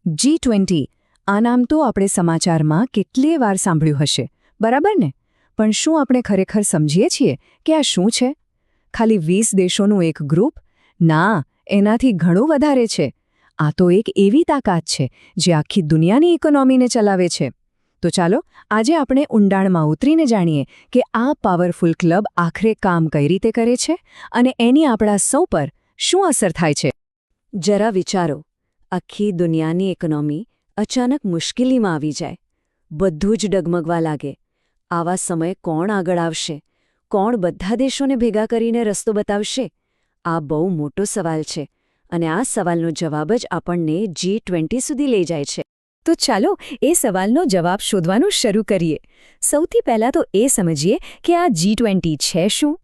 G20 આ નામ તો આપણે સમાચારમાં કેટલીય વાર સાંભળ્યું હશે, બરાબર ને? પણ શું આપણે ખરેખર સમજીએ છીએ કે આ શું છે? ખાલી 20 દેશોનું એક ગ્રુપ? ના, એનાથી ઘણું વધારે છે. આ તો એક એવી તાકાત છે જે આખી દુનિયાની ઇકોનોમીને ચલાવે છે. તો ચાલો આજે આપણે ઊંડાણમાં ઉતરીને જાણીએ કે આ પાવરફુલ ક્લબ આખરે કામ કઈ રીતે કરે છે અને એની આપણા સૌ પર શું અસર થાય છે. જરા વિચારો, આખી દુનિયાની ઇકોનોમી અચાનક મુશ્કેલીમાં આવી જાય, બધું જ ડગમગવા લાગે. આવા સમયે કોણ આગળ આવશે? કોણ બધા દેશોને ભેગા કરીને રસ્તો બતાવશે? આ બહુ મોટો સવાલ છે અને આ સવાલનો જવાબ જ આપણને G20 સુધી લઈ જાય છે. તો ચાલો એ સવાલનો જવાબ શોધવાનું શરૂ કરીએ. સૌથી પહેલાં તો એ સમજીએ કે આ G20 છે શું?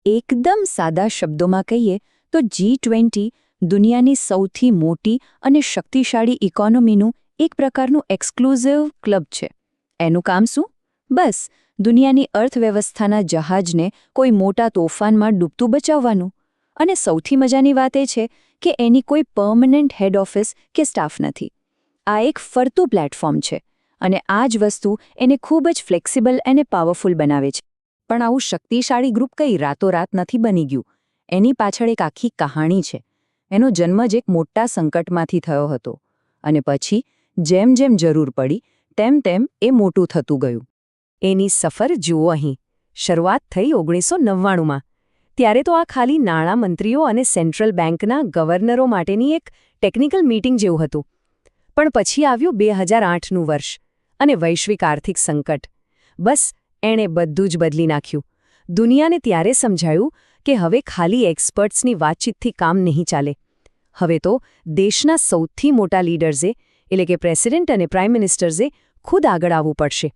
એકદમ સાદા શબ્દોમાં કહીએ તો G20 દુનિયાની સૌથી મોટી અને શક્તિશાળી ઇકોનોમીનું એક પ્રકારનું એક્સક્લુઝિવ ક્લબ છે. એનું કામ શું? બસ દુનિયાની અર્થવ્યવસ્થાના જહાજને કોઈ મોટા તોફાનમાં ડૂબતું બચાવવાનું. અને સૌથી મજાની વાત એ છે કે એની કોઈ પર્મનન્ટ હેડ ઓફિસ કે સ્ટાફ નથી. આ એક ફરતું પ્લેટફોર્મ છે અને આ જ વસ્તુ એને ખૂબ જ ફ્લેક્સિબલ અને પાવરફુલ બનાવે છે. પણ આવું શક્તિશાળી ગ્રુપ કંઈ રાતોરાત નથી બની ગયું. એની પાછળ એક આખી કહાણી છે. એનો જન્મ જ એક મોટા સંકટમાંથી થયો હતો અને પછી જેમ જેમ જરૂર પડી તેમ તેમ એ મોટું થતું ગયું. એની સફર જુઓ અહીં. શરૂઆત થઈ 1999માં. ત્યારે તો આ ખાલી નાણાં મંત્રીઓ અને સેન્ટ્રલ બેંકના ગવર્નરો માટેની એક ટેકનિકલ મીટિંગ જેવું હતું. પણ પછી આવ્યું 2008નું વર્ષ અને વૈશ્વિક આર્થિક સંકટ. બસ એણે બધું જ બદલી નાખ્યું. દુનિયાને ત્યારે સમજાયું કે હવે ખાલી એક્સપર્ટ્સની વાતચીતથી કામ નહીં ચાલે. હવે તો દેશના સૌથી મોટા લીડર્સે એટલે કે પ્રેસિડેન્ટ અને પ્રાઇમ મિનિસ્ટર્સે ખુદ આગળ આવવું પડશે.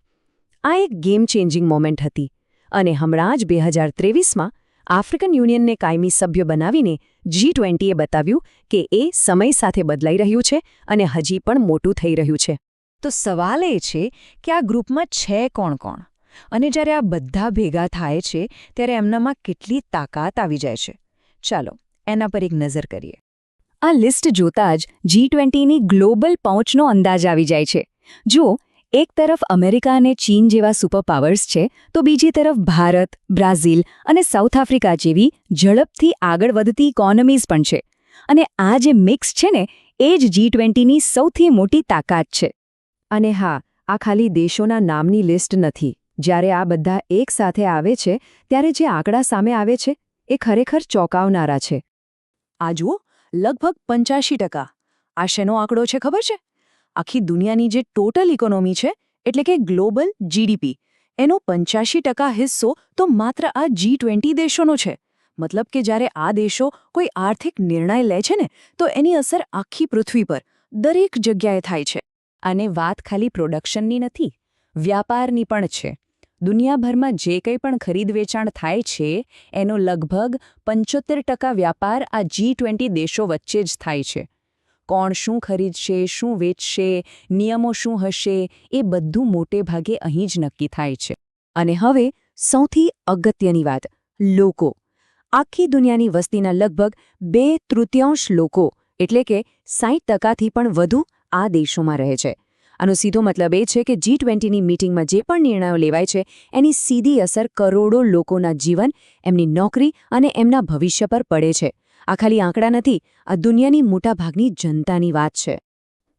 આ એક ગેમ ચેન્જિંગ મોમેન્ટ હતી અને હમણાં જ 2023માં આફ્રિકન યુનિયનને કાયમી સભ્ય બનાવીને G20એ બતાવ્યું કે એ સમય સાથે બદલાઈ રહ્યું છે અને હજી પણ મોટું થઈ રહ્યું છે. તો સવાલ એ છે કે આ ગ્રુપમાં છે કોણ કોણ? અને જ્યારે આ બધા ભેગા થાય છે ત્યારે એમનામાં કેટલી તાકાત આવી જાય છે. ચાલો એના પર એક નજર કરીએ. આ લિસ્ટ જોતાં જ G20ની ગ્લોબલ પહોંચનો અંદાજ આવી જાય છે. જુઓ, એક તરફ અમેરિકા અને ચીન જેવા સુપર પાવર્સ છે તો બીજી તરફ ભારત, બ્રાઝિલ અને સાઉથ આફ્રિકા જેવી ઝડપથી આગળ વધતી ઇકોનોમીઝ પણ છે. અને આ જે મિક્સ છે ને એ જ G20ની સૌથી મોટી તાકાત છે. અને હા, આ ખાલી દેશોના નામની લિસ્ટ નથી. જ્યારે આ બધા એક સાથે આવે છે ત્યારે જે આંકડા સામે આવે છે એ ખરેખર ચોંકાવનારા છે. આ જુઓ, લગભગ 85%. આ શેનો આંકડો છે ખબર છે? આખી દુનિયાની જે ટોટલ ઇકોનોમી છે એટલે કે ગ્લોબલ GDP એનો 85% હિસ્સો તો માત્ર આ G20 દેશોનો છે. મતલબ કે જ્યારે આ દેશો કોઈ આર્થિક નિર્ણય લે છે ને તો એની અસર આખી પૃથ્વી પર દરેક જગ્યાએ થાય છે. અને વાત ખાલી પ્રોડક્શનની નથી, વ્યાપારની પણ છે. દુનિયાભરમાં જે કંઈ પણ ખરીદ વેચાણ થાય છે એનો લગભગ 75% વ્યાપાર આ G20 દેશો વચ્ચે જ થાય છે. કોણ શું ખરીદશે, શું વેચશે, નિયમો શું હશે એ બધું મોટે ભાગે અહીં જ નક્કી થાય છે. અને હવે સૌથી અગત્યની વાત, લોકો. આખી દુનિયાની વસ્તીના લગભગ 2/3 લોકો એટલે કે 60%થી પણ વધુ આ દેશોમાં રહે છે. આનો સીધો મતલબ એ છે કે G20ની મીટિંગમાં જે પણ નિર્ણયો લેવાય છે એની સીધી અસર કરોડો લોકોના જીવન, એમની નોકરી અને એમના ભવિષ્ય પર પડે છે. આ ખાલી આંકડા નથી, આ દુનિયાની મોટાભાગની જનતાની વાત છે.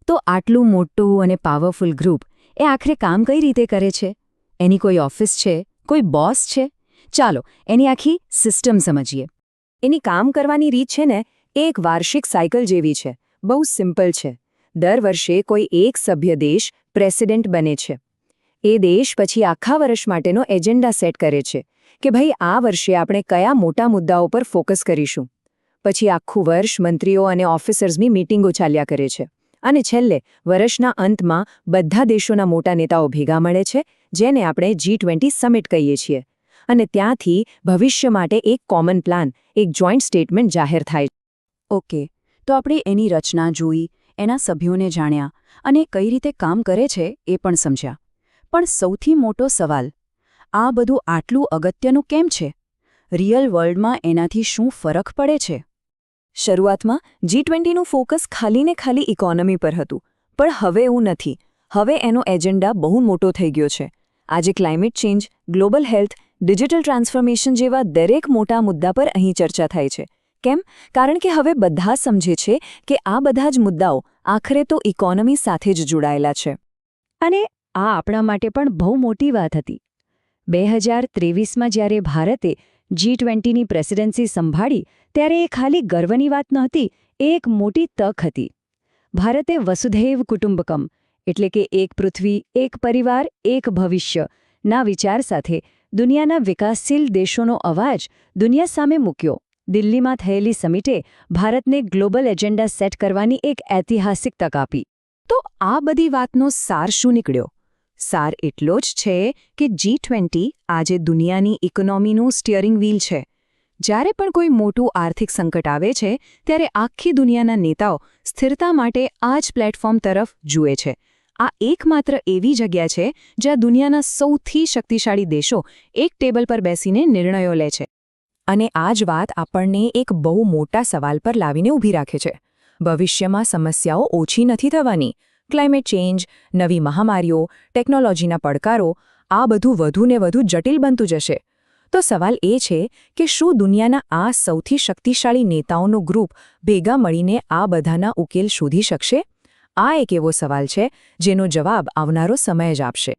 તો આટલું મોટું અને પાવરફુલ ગ્રુપ એ આખરે કામ કઈ રીતે કરે છે? એની કોઈ ઓફિસ છે? કોઈ બોસ છે? ચાલો એની આખી સિસ્ટમ સમજીએ. એની કામ કરવાની રીત છે ને એ એક વાર્ષિક સાયકલ જેવી છે. બહુ સિમ્પલ છે. દર વર્ષે કોઈ એક સભ્ય દેશ પ્રેસિડેન્ટ બને છે. એ દેશ પછી આખા વર્ષ માટેનો એજન્ડા સેટ કરે છે કે ભાઈ આ વર્ષે આપણે કયા મોટા મુદ્દાઓ પર ફોકસ કરીશું. પછી આખું વર્ષ મંત્રીઓ અને ઓફિસર્સની મીટિંગો ચાલ્યા કરે છે. અને છેલ્લે વર્ષના અંતમાં બધા દેશોના મોટા નેતાઓ ભેગા મળે છે જેને આપણે G20 સમિટ કહીએ છીએ. અને ત્યાંથી ભવિષ્ય માટે એક કોમન પ્લાન, એક જોઈન્ટ સ્ટેટમેન્ટ જાહેર થાય. ઓકે, તો આપણે એની રચના જોઈ, એના સભ્યોને જાણ્યા અને કઈ રીતે કામ કરે છે એ પણ સમજ્યા. પણ સૌથી મોટો સવાલ, આ બધું આટલું અગત્યનું કેમ છે? રિયલ વર્લ્ડમાં એનાથી શું ફરક પડે છે? શરૂઆતમાં G20નું ફોકસ ખાલી ને ખાલી ઇકોનોમી પર હતું, પણ હવે એવું નથી. હવે એનો એજન્ડા બહુ મોટો થઈ ગયો છે. આજે climate change, global health, digital transformation જેવા દરેક મોટા મુદ્દા પર અહીં ચર્ચા થાય છે. કેમ? કારણ કે હવે બધા સમજે છે કે આ બધા જ મુદ્દાઓ આખરે તો ઇકોનોમી સાથે જ જોડાયેલા છે. અને આ આપણા માટે પણ બહુ મોટી વાત હતી. 2023માં જ્યારે ભારતે G20ની પ્રેસિડેન્સી સંભાળી ત્યારે એ ખાલી ગર્વની વાત નહોતી, એ એક મોટી તક હતી. ભારતે વસુધૈવ કુટુંબકમ એટલે કે એક પૃથ્વી, એક પરિવાર, એક ભવિષ્ય ના વિચાર સાથે દુનિયાના વિકાસશીલ દેશોનો અવાજ દુનિયા સામે મૂક્યો. દિલ્હીમાં થયેલી સમિટે ભારતને ગ્લોબલ એજન્ડા સેટ કરવાની એક ઐતિહાસિક તક આપી. તો આ બધી વાતનો સાર શું નીકળ્યો? સાર એટલો જ છે કે G20 આજે દુનિયાની ઇકોનોમીનું સ્ટિયરિંગ વ્હીલ છે. જ્યારે પણ કોઈ મોટું આર્થિક સંકટ આવે છે ત્યારે આખી દુનિયાના નેતાઓ સ્થિરતા માટે આ જ પ્લેટફોર્મ તરફ જુએ છે. આ એકમાત્ર એવી જગ્યા છે જ્યાં દુનિયાના સૌથી શક્તિશાળી દેશો એક ટેબલ પર બેસીને નિર્ણયો લે છે. અને આ જ વાત આપણને એક બહુ મોટા સવાલ પર લાવીને ઊભી રાખે છે. ભવિષ્યમાં સમસ્યાઓ ઓછી નથી થવાની. ક્લાઇમેટ ચેન્જ, નવી મહામારીઓ, ટેકનોલોજીના પડકારો, આ બધું વધુ ને વધુ જટિલ બનતું જશે. તો સવાલ એ છે કે શું દુનિયાના આ સૌથી શક્તિશાળી નેતાઓનો ગ્રુપ ભેગા મળીને આ બધાના ઉકેલ શોધી શકશે? આ એક એવો સવાલ છે જેનો જવાબ આવનારો સમય જ આપશે.